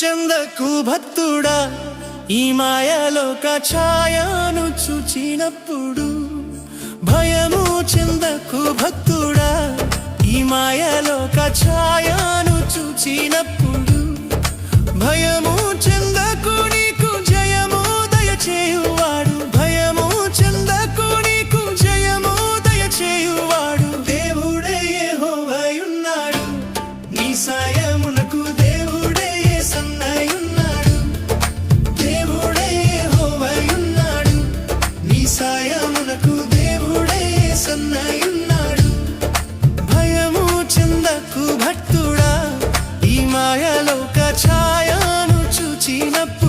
చెందకు భక్తుడా ఈ మాయలోక ఛాయను చూచినప్పుడు భయము చెందకు భక్తుడా ఈ మాయలోక ఛాయను చూచినప్పుడు భయము చెందకు నీకు జయము దయచేయువాడు భయము చెందకు నీకు జయము దయచేయువాడు దేవుడే యెహోవాయున్నాడు నీ సాయమునకు దేవుడే యేసన్నయున్నాడు దేవుడే యెహోవాయున్నాడు నీ సాయమునకు దేవుడే యేసన్నయున్నాడు భయము చెందకు భక్తుడా ఈ మాయలోక ఛాయను చూచినప్పుడు